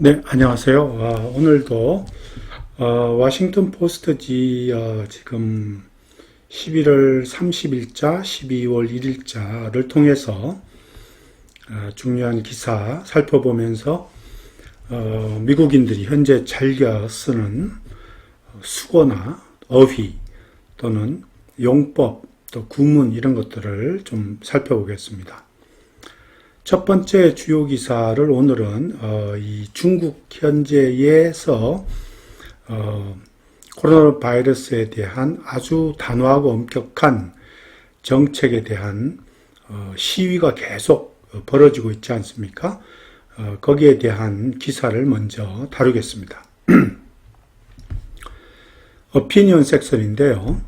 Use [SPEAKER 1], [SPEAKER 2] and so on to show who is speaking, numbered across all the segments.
[SPEAKER 1] 네, 안녕하세요. 오늘도 워싱턴 포스트지 지금 11월 30일자, 12월 1일자를 통해서 중요한 기사 살펴보면서 미국인들이 현재 즐겨 쓰는 수거나 어휘 또는 용법 또 구문 이런 것들을 좀 살펴보겠습니다. 첫 번째 주요 기사를 오늘은 이 중국 현재에서 코로나 바이러스에 대한 아주 단호하고 엄격한 정책에 대한 시위가 계속 벌어지고 있지 않습니까? 거기에 대한 기사를 먼저 다루겠습니다. 오피니언 섹션인데요.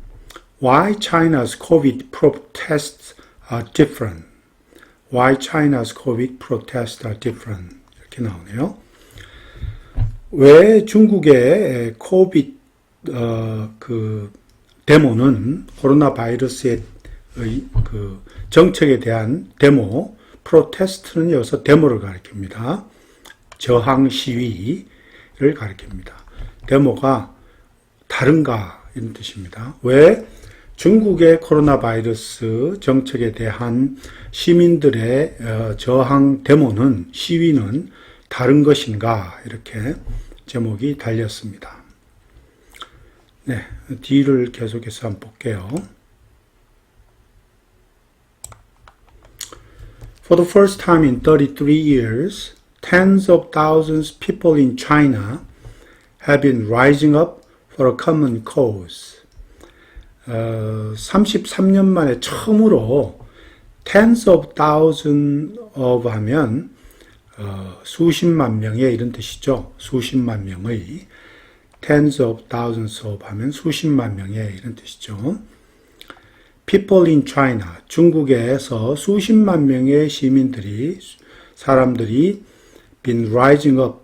[SPEAKER 1] Why China's COVID protests are different. Why China's COVID protests are different. 이렇게 나오네요. 왜 중국의 코비드 데모는 코로나 바이러스의 그 정책에 대한 데모, 프로테스트는 여기서 데모를 가리킵니다. 저항 시위를 가리킵니다. 데모가 다른가 이런 뜻입니다. 왜 중국의 코로나 바이러스 정책에 대한 시민들의 저항 데모는 시위는 다른 것인가 이렇게 제목이 달렸습니다. 네, 뒤를 계속해서 한번 볼게요. For the first time in 33 years, tens of thousands of people in China have been rising up for a common cause. 33년 만에 처음으로 tens of thousands of 하면 수십만 명의 이런 뜻이죠. 수십만 명의 tens of thousands of 하면 수십만 명의 이런 뜻이죠. People in China, 중국에서 수십만 명의 시민들이 사람들이 been rising up,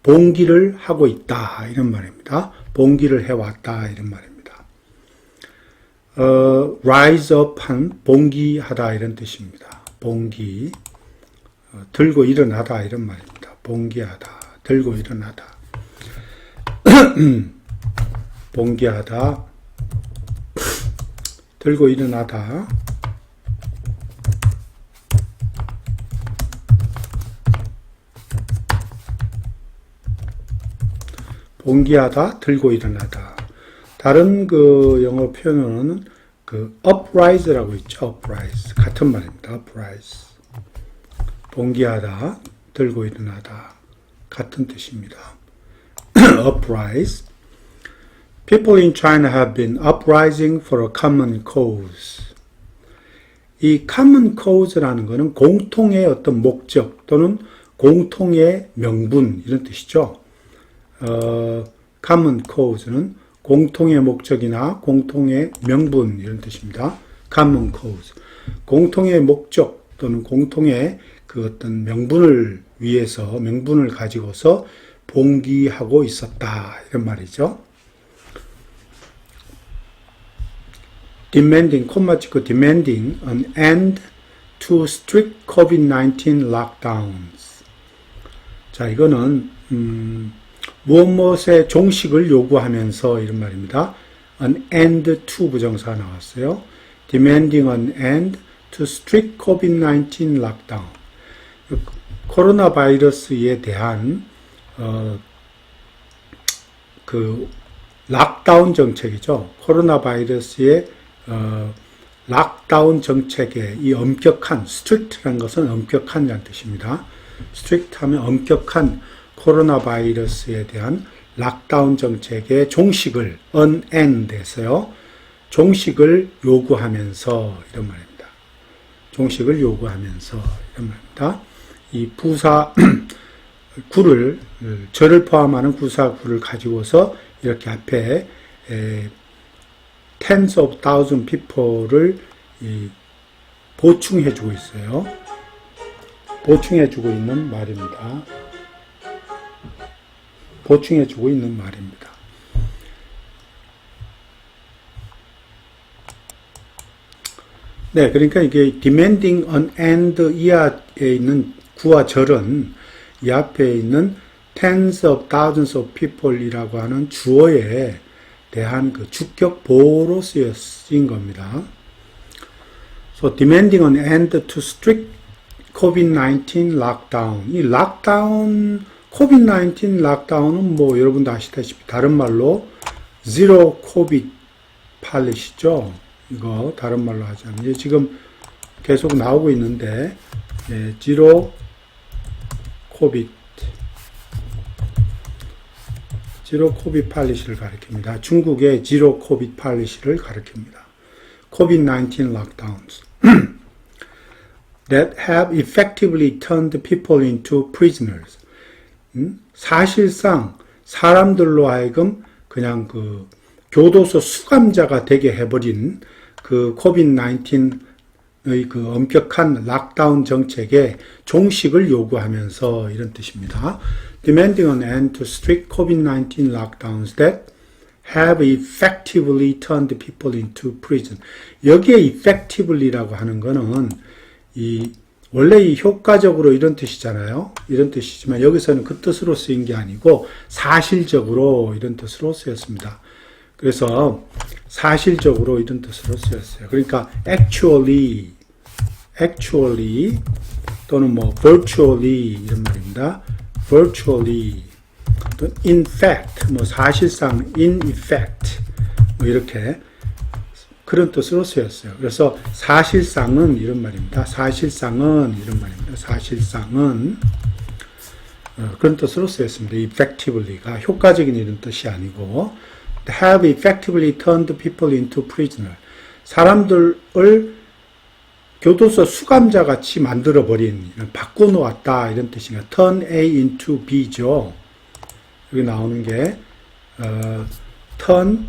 [SPEAKER 1] 봉기를 하고 있다 이런 말입니다. 봉기를 해왔다 이런 말입니다. rise up 한 봉기하다 이런 뜻입니다. 봉기 들고 일어나다 이런 말입니다. 봉기하다 들고 일어나다 봉기하다 들고 일어나다 봉기하다 들고 일어나다. 다른 그 영어 표현으로는 그 uprise라고 있죠. uprise 같은 말입니다. uprise 봉기하다 들고 일어나다 같은 뜻입니다. uprise People in China have been uprising for a common cause. 이 common cause라는 것은 공통의 어떤 목적 또는 공통의 명분 이런 뜻이죠. common cause는 공통의 목적이나 공통의 명분 이런 뜻입니다. common cause. 공통의 목적 또는 공통의 그 어떤 명분을 위해서 명분을 가지고서 봉기하고 있었다 이런 말이죠. demanding 콤마 찍고 demanding an end to strict COVID-19 lockdowns. 자, 이거는 무엇무엇의 종식을 요구하면서 이런 말입니다. An end to 부정사가 나왔어요. Demanding an end to strict COVID-19 lockdown. 코로나 바이러스에 대한 그 락다운 정책이죠. 코로나 바이러스의 락다운 정책의 이 엄격한 strict라는 것은 엄격한이라는 뜻입니다. strict 하면 엄격한 코로나 바이러스에 대한 락다운 정책의 종식을 unend에서요. 종식을 요구하면서 이런 말입니다. 종식을 요구하면서 이런 말입니다. 이 부사 구를 절을 포함하는 구사 구를 가지고서 이렇게 앞에 tens of thousand people를 보충해주고 있어요. 보충해주고 있는 말입니다. 보충해주고 있는 말입니다. 네, 그러니까 이게 demanding an end 이하에 있는 구와 절은 이 앞에 있는 tens of thousands of people이라고 하는 주어에 대한 그 주격 보호로 쓰인 겁니다. So demanding an end to strict COVID-19 lockdown. 이 락다운, COVID-19 락다운은 뭐 여러분도 아시다시피 다른 말로 zero COVID policy죠. 이거 다른 말로 하자면 지금 계속 나오고 있는데 zero COVID policy를 가리킵니다. 중국의 zero COVID policy를 가리킵니다. COVID-19 lockdowns that have effectively turned people into prisoners. 사실상 사람들로 하여금 그냥 그 교도소 수감자가 되게 해버린 그 COVID-19의 그 엄격한 락다운 정책에 종식을 요구하면서 이런 뜻입니다. Demanding an end to strict COVID-19 lockdowns that have effectively turned people into prison. 여기에 effectively라고 하는 거는 원래 이 효과적으로 이런 뜻이잖아요. 이런 뜻이지만 여기서는 그 뜻으로 쓰인 게 아니고 사실적으로 이런 뜻으로 쓰였습니다. 그래서 사실적으로 이런 뜻으로 쓰였어요. 그러니까 actually 또는 뭐 virtually 이런 말입니다. virtually 또 in fact 뭐 사실상 in effect 뭐 이렇게 그런 뜻으로 쓰였어요. 그래서 사실상은 이런 말입니다. 사실상은 이런 말입니다. 사실상은 그런 뜻으로 쓰였습니다. effectively가 효과적인 이런 뜻이 아니고 have effectively turned people into prisoner. 사람들을 교도소 수감자 같이 만들어버린, 바꿔놓았다 이런 뜻입니다. turn A into B죠. 여기 나오는 게 turn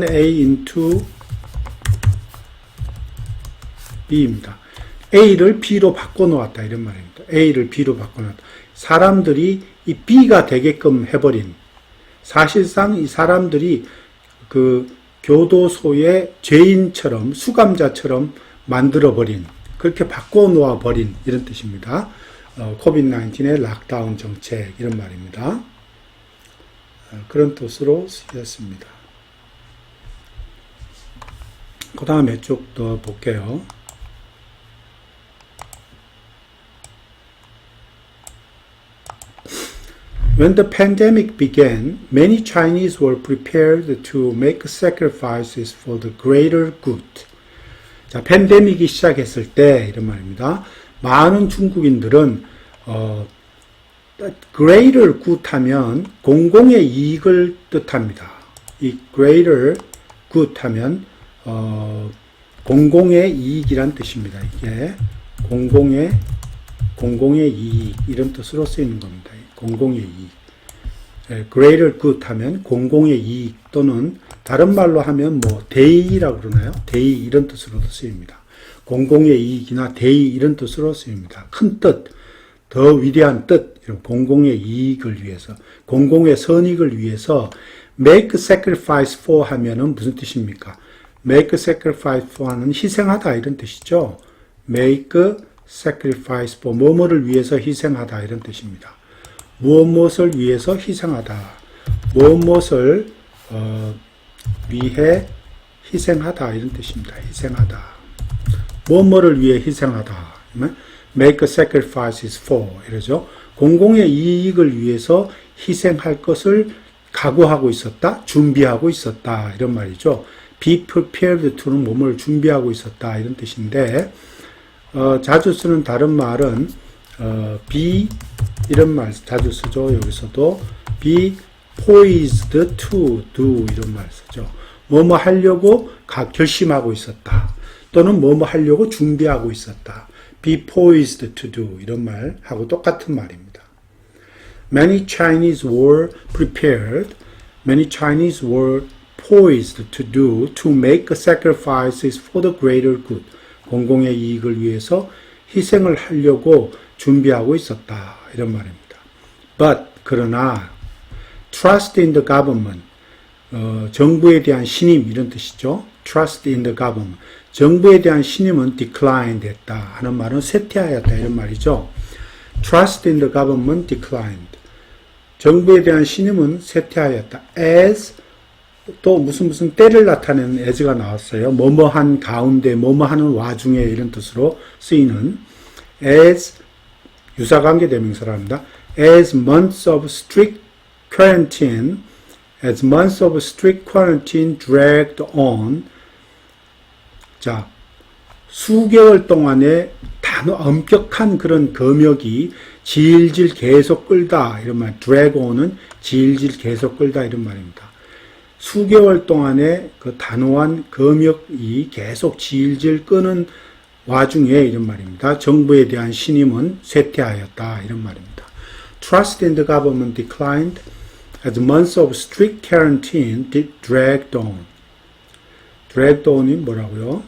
[SPEAKER 1] A into B입니다. A를 B로 바꿔놓았다 이런 말입니다. A를 B로 바꿔놓았다. 사람들이 이 B가 되게끔 해버린, 사실상 이 사람들이 그 교도소의 죄인처럼 수감자처럼 만들어버린, 그렇게 바꿔놓아버린 이런 뜻입니다. COVID-19의 락다운 정책 이런 말입니다. 그런 뜻으로 쓰였습니다. 그 다음에 쭉 더 볼게요. When the pandemic began, many Chinese were prepared to make sacrifices for the greater good. 자, 팬데믹이 시작했을 때 이런 말입니다. 많은 중국인들은 greater good 하면 공공의 이익을 뜻합니다. 이 greater good 하면 공공의 이익이란 뜻입니다. 이게 공공의 이익 이런 뜻으로 쓰이는 겁니다. 공공의 이익. greater good 하면 공공의 이익 또는 다른 말로 하면 뭐 대의라고 그러나요? 대의 이런 뜻으로도 쓰입니다. 공공의 이익이나 대의 이런 뜻으로 쓰입니다. 큰 뜻, 더 위대한 뜻, 이런 공공의 이익을 위해서, 공공의 선익을 위해서 make sacrifice for 하면은 무슨 뜻입니까? make sacrifice for 하는 희생하다 이런 뜻이죠. make sacrifice for 뭐뭐를 위해서 희생하다 이런 뜻입니다. 무엇을 위해서 희생하다. 무엇을 위해 희생하다 이런 뜻입니다. 희생하다. 무엇을 위해 희생하다. make sacrifices for 이러죠. 공공의 이익을 위해서 희생할 것을 각오하고 있었다. 준비하고 있었다. 이런 말이죠. be prepared to는 뭐뭘 준비하고 있었다. 이런 뜻인데 자주 쓰는 다른 말은 be 이런 말 자주 쓰죠. 여기서도 be poised to do 이런 말 쓰죠. 뭐뭐 하려고 결심하고 있었다. 또는 뭐뭐 하려고 준비하고 있었다. be poised to do 이런 말하고 똑같은 말입니다. Many Chinese were prepared. Many Chinese were poised to make sacrifices for the greater good. 공공의 이익을 위해서 희생을 하려고 준비하고 있었다. 이런 말입니다. But, 그러나, trust in the government, 정부에 대한 신임, 이런 뜻이죠. trust in the government. 정부에 대한 신임은 declined 했다 하는 말은 쇠퇴하였다 이런 말이죠. trust in the government declined. 정부에 대한 신임은 쇠퇴하였다. as 또 무슨 때를 나타내는 as가 나왔어요. 뭐뭐한 가운데 뭐뭐하는 와중에 이런 뜻으로 쓰이는 as 유사관계 대명사랍니다. as months of strict quarantine dragged on. 자, 수개월 동안의 엄격한 그런 검역이 질질 계속 끌다 이런 말. drag on은 질질 계속 끌다 이런 말입니다. 수개월 동안의 그 단호한 검역이 계속 질질 끄는 와중에 이런 말입니다. 정부에 대한 신임은 쇠퇴하였다 이런 말입니다. Trust in the government declined as months of strict quarantine dragged on. dragged on이 뭐라고요?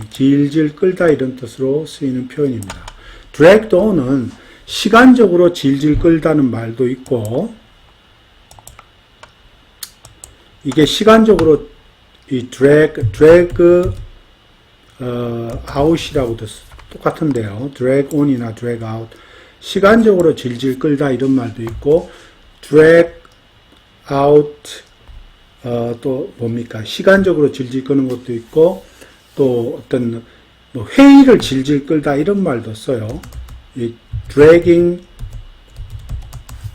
[SPEAKER 1] 질질 끌다 이런 뜻으로 쓰이는 표현입니다. dragged on은 시간적으로 질질 끌다는 말도 있고 이게 시간적으로 이 drag out이라고도 똑같은데요. drag on이나 drag out. 시간적으로 질질 끌다 이런 말도 있고 drag out 또 뭡니까? 시간적으로 질질 끄는 것도 있고 또 어떤 뭐 회의를 질질 끌다 이런 말도 써요. 이 dragging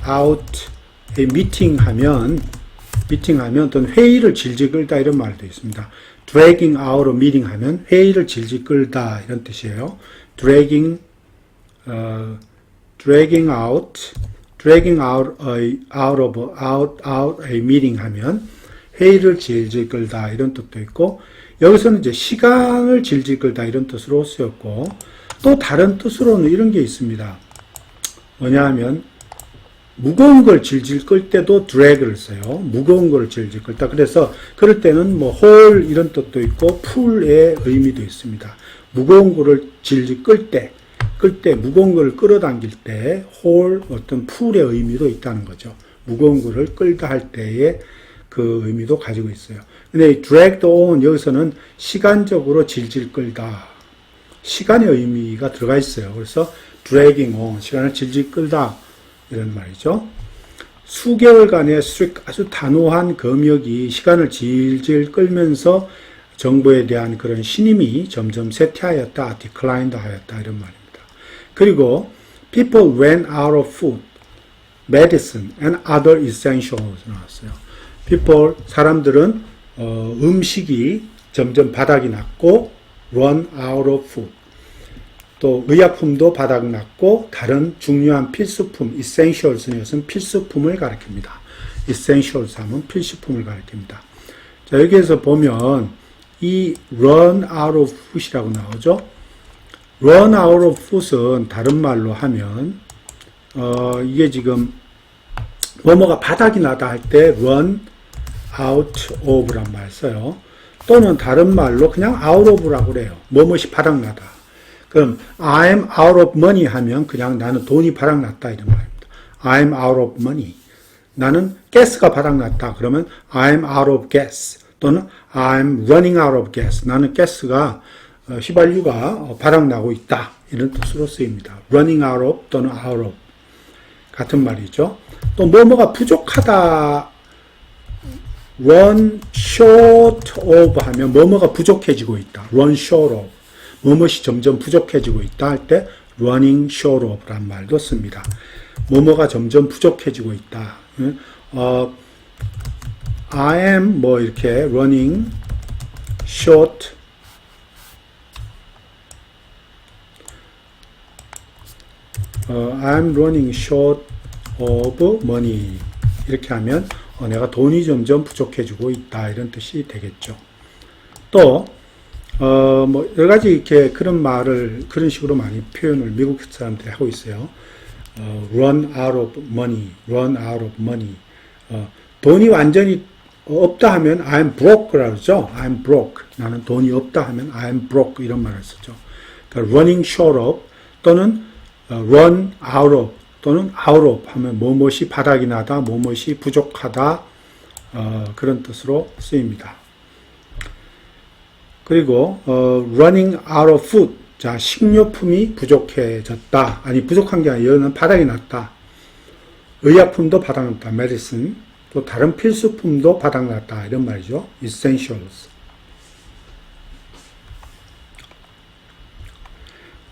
[SPEAKER 1] out a meeting 하면 어떤 회의를 질질 끌다 이런 말도 있습니다. dragging out a meeting 하면 회의를 질질 끌다 이런 뜻이에요. dragging out a meeting 하면 회의를 질질 끌다 이런 뜻도 있고 여기서는 이제 시간을 질질 끌다 이런 뜻으로 쓰였고 또 다른 뜻으로는 이런 게 있습니다. 뭐냐 하면 무거운 걸 질질 끌 때도 drag를 써요. 무거운 걸 질질 끌다. 그래서 그럴 때는 뭐 hold 이런 뜻도 있고 pull의 의미도 있습니다. 무거운 거를 질질 끌 때 무거운 거를 끌어당길 때 hold 어떤 pull의 의미도 있다는 거죠. 무거운 거를 끌다 할 때의 그 의미도 가지고 있어요. 근데 dragged on 여기서는 시간적으로 질질 끌다. 시간의 의미가 들어가 있어요. 그래서 dragging on 시간을 질질 끌다 이런 말이죠. 수개월간의 아주 단호한 검역이 시간을 질질 끌면서 정부에 대한 그런 신임이 점점 쇠퇴하였다, declined 하였다 이런 말입니다. 그리고 people ran out of food, medicine, and other essentials 나왔어요. people 사람들은 음식이 점점 바닥이 났고 run out of food. 또 의약품도 바닥났고 다른 중요한 필수품, essentials는 이것은 필수품을 가리킵니다. essentials 하면 필수품을 가리킵니다. 자, 여기에서 보면 이 run out of food이라고 나오죠. run out of food은 다른 말로 하면 이게 지금 뭐뭐가 바닥이 나다 할 때 run out of란 말 써요. 또는 다른 말로 그냥 out of라고 그래요. 뭐뭇이 바닥나다. 그럼 I'm out of money 하면 그냥 나는 돈이 바닥났다 이런 말입니다. I'm out of money. 나는 가스가 바닥났다. 그러면 I'm out of gas. 또는 I'm running out of gas. 나는 가스가 휘발유가 바닥나고 있다. 이런 뜻으로 쓰입니다. running out of 또는 out of. 같은 말이죠. 또 뭐뭐가 부족하다. run short of 하면 뭐뭐가 부족해지고 있다. run short of. 뭐뭇이 점점 부족해지고 있다 할 때 running short of 란 말도 씁니다. 뭐뭐가 점점 부족해지고 있다. I am 뭐 이렇게 running short I'm running short of money 이렇게 하면 내가 돈이 점점 부족해지고 있다 이런 뜻이 되겠죠. 또 뭐 여러 가지 이렇게 그런 말을 그런 식으로 많이 표현을 미국 사람들이 하고 있어요. run out of money, run out of money. 돈이 완전히 없다 하면 I'm broke라고 그러죠. I'm broke. 나는 돈이 없다 하면 I'm broke 이런 말을 쓰죠. 그러니까 running short of 또는 run out of 또는 out of 하면 뭐뭇이 바닥이 나다, 뭐뭇이 부족하다 그런 뜻으로 쓰입니다. 그리고 running out of food. 자, 식료품이 부족해졌다. 아니, 부족한 게 아니라 이거는 바닥이 났다. 의약품도 바닥났다. medicine. 또 다른 필수품도 바닥났다. 이런 말이죠. essentials.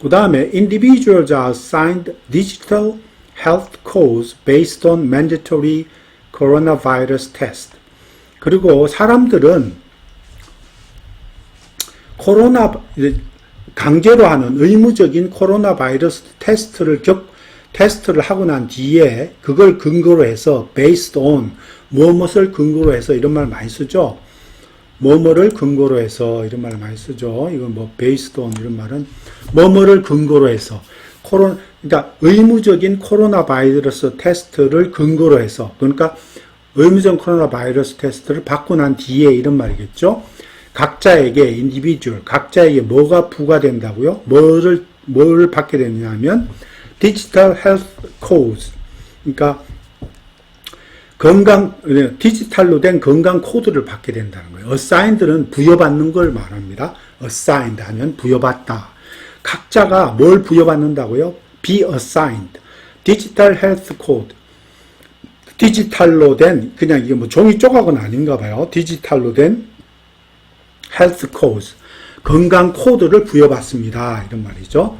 [SPEAKER 1] 그 다음에 individuals are assigned digital health codes based on mandatory coronavirus test. 그리고 사람들은 강제로 하는 의무적인 코로나 바이러스 테스트를 하고 난 뒤에 그걸 근거로 해서 based on 무엇을 근거로 해서 이런 말 많이 쓰죠. 뭐뭐를 근거로 해서 이런 말 많이 쓰죠. 이건 뭐 based on 이런 말은 뭐뭐를 근거로 해서 그러니까 의무적인 코로나 바이러스 테스트를 근거로 해서 그러니까 의무적인 코로나 바이러스 테스트를 받고 난 뒤에 이런 말이겠죠. 각자에게 individual 각자에게 뭐가 부과된다고요? 뭐를 받게 되냐면 digital health codes 그러니까 디지털로 된 건강 코드를 받게 된다는 거예요. assigned는 부여받는 걸 말합니다. assigned 하면 부여받다. 각자가 뭘 부여받는다고요? be assigned. digital health code. 디지털로 된, 그냥 이게 뭐 종이 조각은 아닌가 봐요. 디지털로 된 health codes. 건강 코드를 부여받습니다. 이런 말이죠.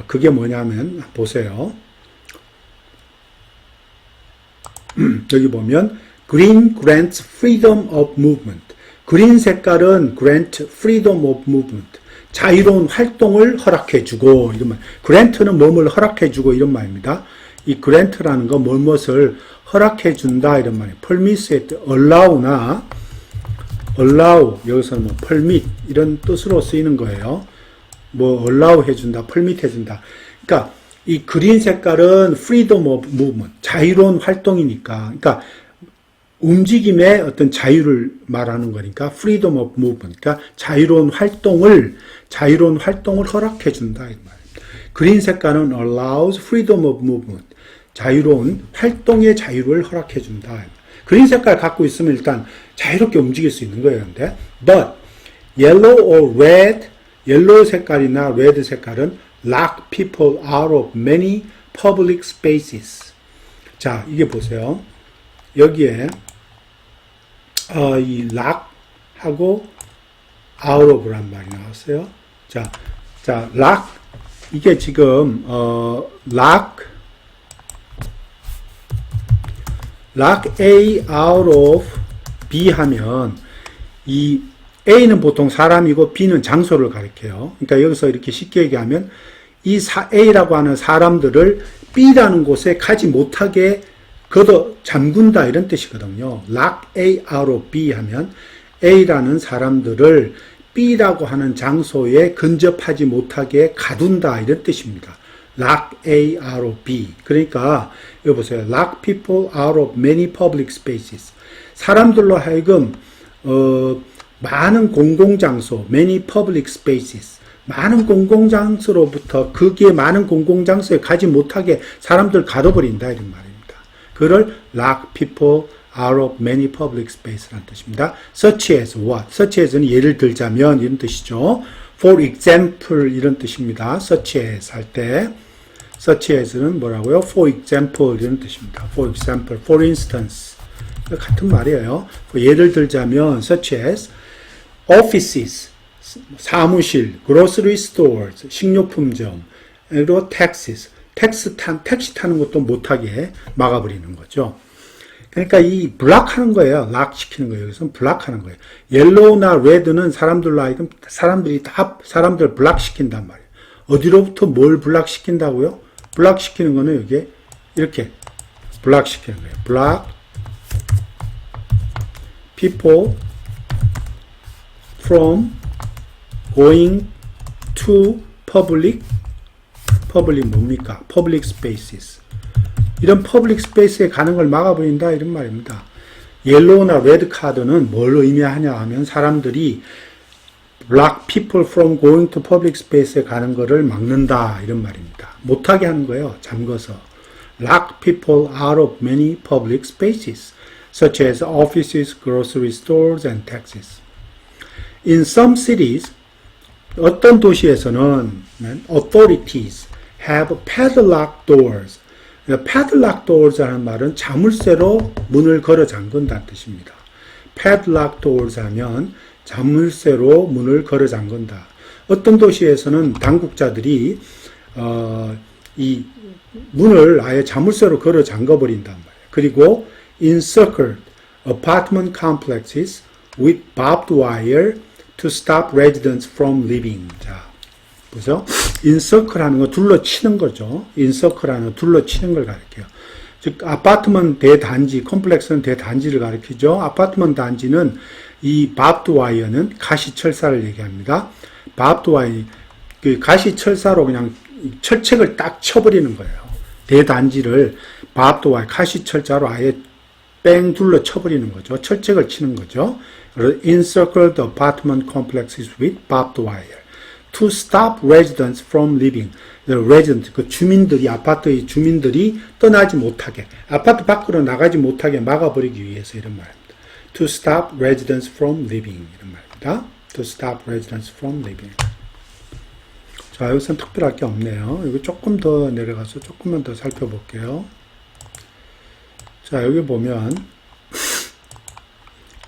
[SPEAKER 1] 그게 뭐냐면, 보세요. 여기 보면 green grants freedom of movement. 그린 색깔은 grant freedom of movement. 자유로운 활동을 허락해주고 이런 말. grant는 뭐뭘 허락해주고 이런 말입니다. 이 grant라는 건 무엇을 허락해준다 이런 말이에요. permit, allow나 allow 여기서는 뭐 permit 이런 뜻으로 쓰이는 거예요. 뭐 allow 해준다, permit 해준다. 그러니까 이 그린 색깔은 freedom of movement, 자유로운 활동이니까, 그러니까 움직임의 어떤 자유를 말하는 거니까 freedom of movement, 그러니까 자유로운 활동을 허락해 준다 이 말입니다. 그린 색깔은 allows freedom of movement, 자유로운 활동의 자유를 허락해 준다. 그린 색깔 갖고 있으면 일단 자유롭게 움직일 수 있는 거예요. 근데 but yellow or red, 옐로우 색깔이나 레드 색깔은 lock people out of many public spaces. 자, 이게 보세요. 여기에 이 lock하고 out of란 말이 나왔어요. 자, lock 이게 지금 lock A out of B 하면 이 A는 보통 사람이고 B는 장소를 가리켜요. 그러니까 여기서 이렇게 쉽게 얘기하면 이 A라고 하는 사람들을 B라는 곳에 가지 못하게 걷어 잠근다 이런 뜻이거든요. lock A out of B 하면 A라는 사람들을 B라고 하는 장소에 근접하지 못하게 가둔다 이런 뜻입니다. lock A out of B. 그러니까 여기 보세요. lock people out of many public spaces. 사람들로 하여금 많은 공공장소, many public spaces, 많은 공공장소로부터 거기에 많은 공공장소에 가지 못하게 사람들 가둬버린다 이런 말입니다. 그를 lock people out of many public spaces라는 뜻입니다. such as what? such as는 예를 들자면 이런 뜻이죠. for example 이런 뜻입니다. such as 할 때 such as는 뭐라고요? for example 이런 뜻입니다. for example, for instance 같은 말이에요. 예를 들자면 such as offices, 사무실, grocery stores, 식료품점, 그리고 taxis, 택시 타는 것도 못하게 막아버리는 거죠. 그러니까 이 블락하는 거예요. 락 시키는 거예요. 여기서 블락하는 거예요. 옐로우나 레드는 사람들로 하여금 사람들 블락 시킨단 말이에요. 어디로부터 뭘 블락 시킨다고요? 블락 시키는 거는 여기에 이렇게 블락 시키는 거예요. 블락 people from going to public 뭡니까? public spaces. 이런 public space에 가는 걸 막아버린다 이런 말입니다. 옐로우나 레드 카드는 뭘 의미하냐 하면 사람들이 block people from going to public space에 가는 거를 막는다 이런 말입니다. 못하게 하는 거예요. 잠궈서. lock people out of many public spaces such as offices, grocery stores and taxis. In some cities, 어떤 도시에서는 authorities have padlock doors. padlock doors 하는 말은 자물쇠로 문을 걸어 잠근다는 뜻입니다. padlock doors 하면 자물쇠로 문을 걸어 잠근다. 어떤 도시에서는 당국자들이 이 문을 아예 자물쇠로 걸어 잠궈 버린단 말이에요. 그리고 encircled apartment complexes with barbed wire to stop residents from leaving. 자, 보세요. encircle 하는 거 둘러치는 거죠. encircle 하는 거 둘러치는 걸 가리켜요. 즉 아파트먼 대단지, 컴플렉스는 대단지를 가리키죠. 아파트먼 단지는 이 barbed wire는 가시철사를 얘기합니다. barbed wire, 그 가시철사로 그냥 철책을 딱 쳐버리는 거예요. 대단지를 barbed wire, 가시철자로 아예 뺑 둘러 쳐버리는 거죠. 철책을 치는 거죠. 그래서 encircle the apartment complexes with barbed wire to stop residents from leaving. resident, 그 주민들이, 아파트의 주민들이 떠나지 못하게, 아파트 밖으로 나가지 못하게 막아버리기 위해서 이런 말입니다. To stop residents from leaving. 이런 말입니다. To stop residents from leaving. 자, 여기서는 특별할 게 없네요. 이거 조금 더 내려가서 조금만 더 살펴볼게요. 자, 여기 보면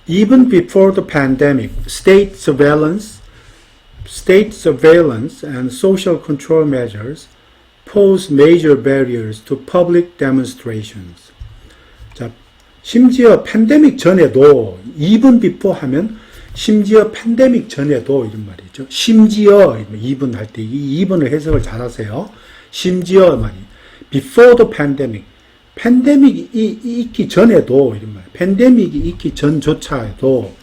[SPEAKER 1] Even before the pandemic, state surveillance and social control measures pose major barriers to public demonstrations. 자, 심지어 팬데믹 전에도 even before 하면 심지어 팬데믹 전에도 이런 말이죠. 심지어 even 할 때 이 even을 해석을 잘 하세요. 심지어 말이 before the pandemic. 팬데믹이 있기 전에도 이런 말. 팬데믹이 있기 전조차에도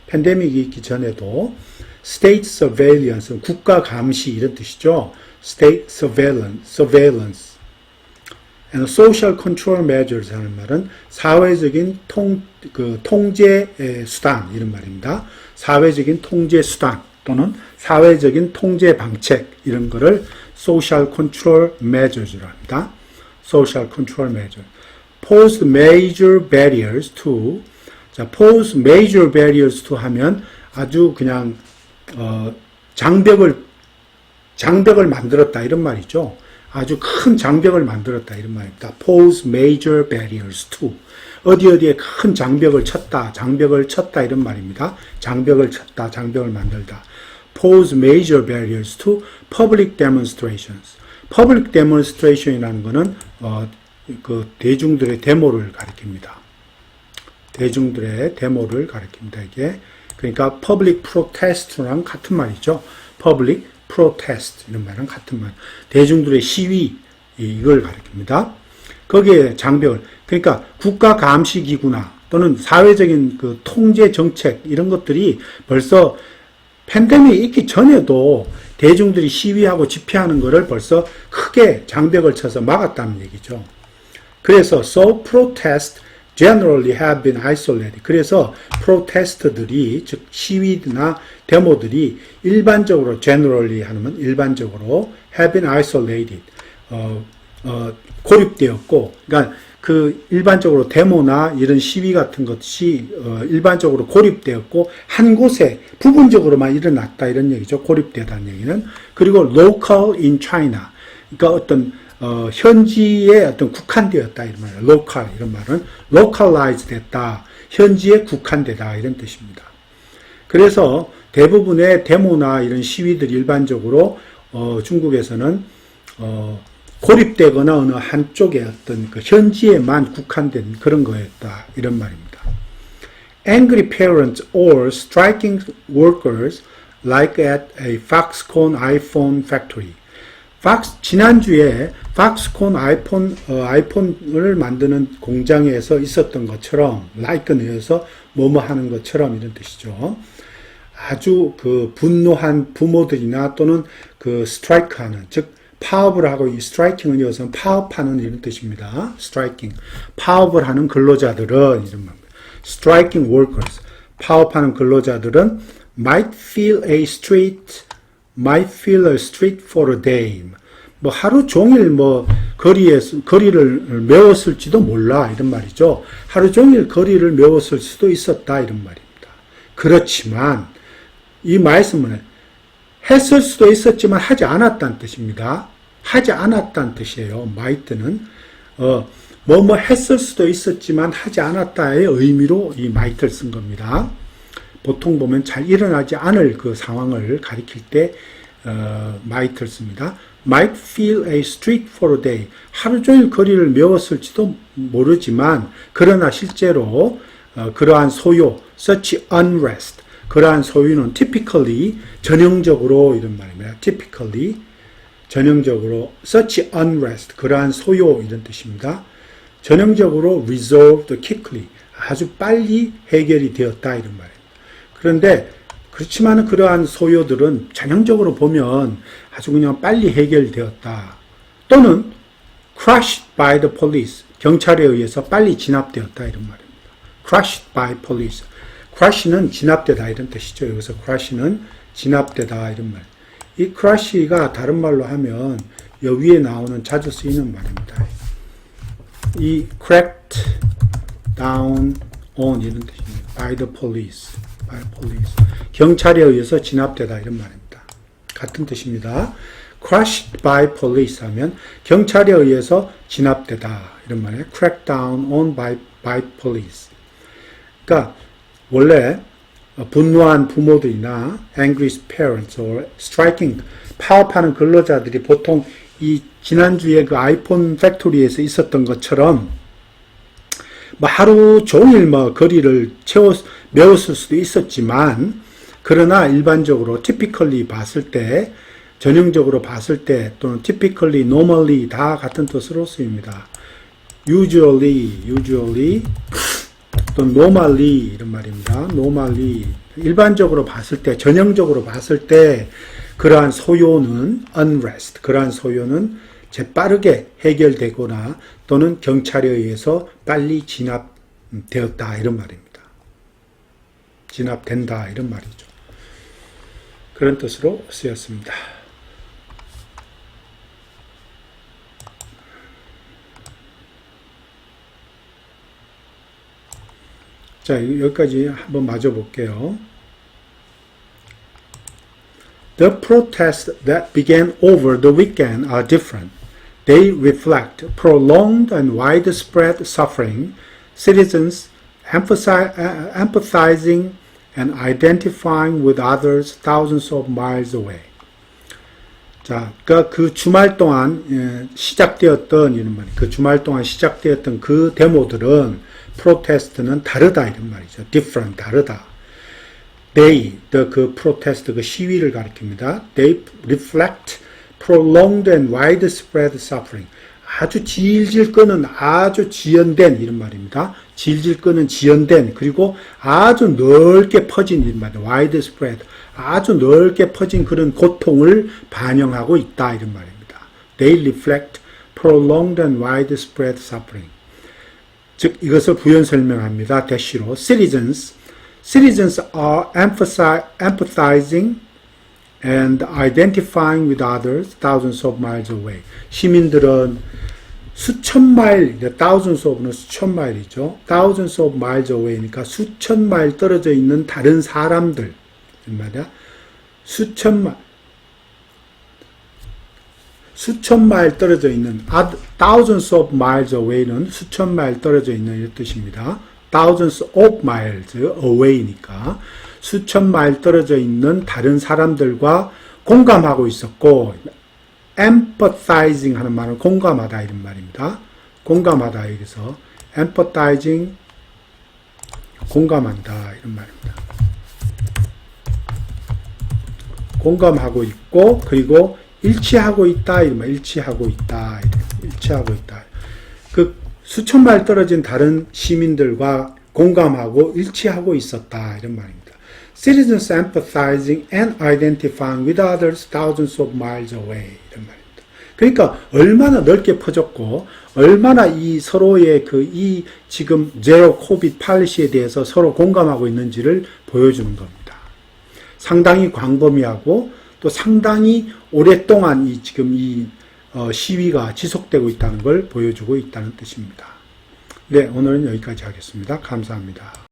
[SPEAKER 1] 팬데믹이 있기 전에도 state surveillance 국가 감시 이런 뜻이죠. state surveillance and social control measures 하는 말은 사회적인 통제 수단 이런 말입니다. 사회적인 통제 수단 또는 사회적인 통제 방책 이런 거를 social control measures로 합니다. social control measure. pose major barriers to. 자, pose major barriers to 하면 아주 그냥 장벽을 만들었다 이런 말이죠. 아주 큰 장벽을 만들었다 이런 말입니다. pose major barriers to. 어디에 큰 장벽을 쳤다 이런 말입니다. 장벽을 쳤다, 장벽을 만들다. pose major barriers to public demonstrations. public demonstration이라는 것은 그 대중들의 데모를 가리킵니다. 대중들의 데모를 가리킵니다. 이게 그러니까 public protest랑 같은 말이죠. public protest 이런 말이랑 같은 말. 대중들의 시위 이걸 가리킵니다. 거기에 장벽을 그러니까 국가 감시 기구나 또는 사회적인 그 통제 정책 이런 것들이 벌써 팬데믹이 있기 전에도 대중들이 시위하고 집회하는 것을 벌써 크게 장벽을 쳐서 막았다는 얘기죠. 그래서 so protests generally have been isolated. 그래서 프로테스트들이 즉 시위나 데모들이 일반적으로 generally 하면 일반적으로 have been isolated. 고립되었고 그러니까 그 일반적으로 데모나 이런 시위 같은 것이 일반적으로 고립되었고 한 곳에 부분적으로만 일어났다 이런 얘기죠. 고립되다는 얘기는. 그리고 local in China. 그러니까 어떤 현지에 어떤 국한되었다 이런 말이에요. local 이런 말은 localized 됐다. 현지에 국한되다 이런 뜻입니다. 그래서 대부분의 데모나 이런 시위들이 일반적으로 중국에서는 고립되거나 어느 한쪽에 어떤 그 현지에만 국한된 그런 거였다 이런 말입니다. Angry parents or striking workers like at a Foxconn iPhone factory. 지난주에 팍스콘 아이폰을 만드는 공장에서 있었던 것처럼, like에 의해서 뭐뭐 하는 것처럼 이런 뜻이죠. 아주 그 분노한 부모들이나 또는 그 스트라이크하는, 즉 파업을 하고 이 스트라이킹은 이어서 파업하는 이런 뜻입니다. 스트라이킹. 파업을 하는 근로자들은 이런 말입니다. striking workers. 파업하는 근로자들은 might feel a street for a day. 뭐 하루 종일 뭐 거리를 메웠을지도 몰라 이런 말이죠. 하루 종일 거리를 메웠을 수도 있었다 이런 말입니다. 그렇지만 이 말씀은 했을 수도 있었지만 하지 않았다는 뜻입니다. 하지 않았다는 뜻이에요. might는 뭐뭐 했을 수도 있었지만 하지 않았다의 의미로 이 might를 쓴 겁니다. 보통 보면 잘 일어나지 않을 그 상황을 가리킬 때 might를 씁니다. might fill a street for a day. 하루 종일 거리를 메웠을지도 모르지만 그러나 실제로 그러한 소요, such unrest, 그러한 소유는 typically, 전형적으로 이런 말입니다. typically, 전형적으로 such unrest, 그러한 소요 이런 뜻입니다. 전형적으로 resolved quickly, 아주 빨리 해결이 되었다 이런 말입니다. 그런데 그렇지만 그러한 소요들은 전형적으로 보면 아주 그냥 빨리 해결되었다. 또는 crushed by the police, 경찰에 의해서 빨리 진압되었다 이런 말입니다. crushed by police. crush는 진압되다 이런 뜻이죠. 여기서 crush는 진압되다 이런 말. 이 crush가 다른 말로 하면 여기 위에 나오는 자주 쓰이는 말입니다. 이 cracked down on 이런 뜻입니다. by the police. by police. 경찰에 의해서 진압되다 이런 말입니다. 같은 뜻입니다. crushed by police 하면 경찰에 의해서 진압되다 이런 말이에요. cracked down on by police. 그러니까 원래 분노한 부모들이나 angry parents or striking, 파업하는 근로자들이 보통 이 지난주에 그 아이폰 팩토리에서 있었던 것처럼 하루 종일 거리를 메웠을 수도 있었지만 그러나 일반적으로 typically 봤을 때, 전형적으로 봤을 때 또는 typically, normally 다 같은 뜻으로 쓰입니다. usually 또 normally 이런 말입니다. normally 일반적으로 봤을 때, 전형적으로 봤을 때 그러한 소요는 unrest, 그러한 소요는 재빠르게 해결되거나 또는 경찰에 의해서 빨리 진압되었다 이런 말입니다. 진압된다 이런 말이죠. 그런 뜻으로 쓰였습니다. 자, 여기까지 한번 맞아 볼게요. The protests that began over the weekend are different. They reflect prolonged and widespread suffering, citizens empathizing and identifying with others thousands of miles away. 자, 그 주말 동안 시작되었던 이런 말이, 그 주말 동안 시작되었던 그 데모들은 프로테스트는 다르다 이런 말이죠. different, 다르다. They, 그 프로테스트, 그 시위를 가리킵니다. They reflect prolonged and widespread suffering. 아주 질질 끄는, 아주 지연된 이런 말입니다. 질질 끄는 지연된, 그리고 아주 넓게 퍼진 이런 말이에요. widespread. 아주 넓게 퍼진 그런 고통을 반영하고 있다 이런 말입니다. They reflect prolonged and widespread suffering. 즉 이것을 부연 설명합니다. 대시로 citizens are empathizing and identifying with others thousands of miles away. 시민들은 수천 마일, thousands of는 수천 마일이죠. thousands of miles away니까 수천 마일 떨어져 있는 다른 사람들, 말이야. 수천 마일 떨어져 있는, thousands of miles away는 수천 마일 떨어져 있는 이런 뜻입니다. thousands of miles away니까 수천 마일 떨어져 있는 다른 사람들과 공감하고 있었고, empathizing 하는 말은 공감하다 이런 말입니다. 공감하다 여기서 empathizing, 공감한다 이런 말입니다. 공감하고 있고, 그리고 일치하고 있다 이런 말, 일치하고 있다, 일치하고 있다. 그 수천 마일 떨어진 다른 시민들과 공감하고 일치하고 있었다 이런 말입니다. Citizens empathizing and identifying with others thousands of miles away 이런 말입니다. 그러니까 얼마나 넓게 퍼졌고 얼마나 이 서로의 이 지금 제로 코비드 팔리시에 대해서 서로 공감하고 있는지를 보여주는 겁니다. 상당히 광범위하고 또 상당히 오랫동안 지금 시위가 지속되고 있다는 걸 보여주고 있다는 뜻입니다. 네, 오늘은 여기까지 하겠습니다. 감사합니다.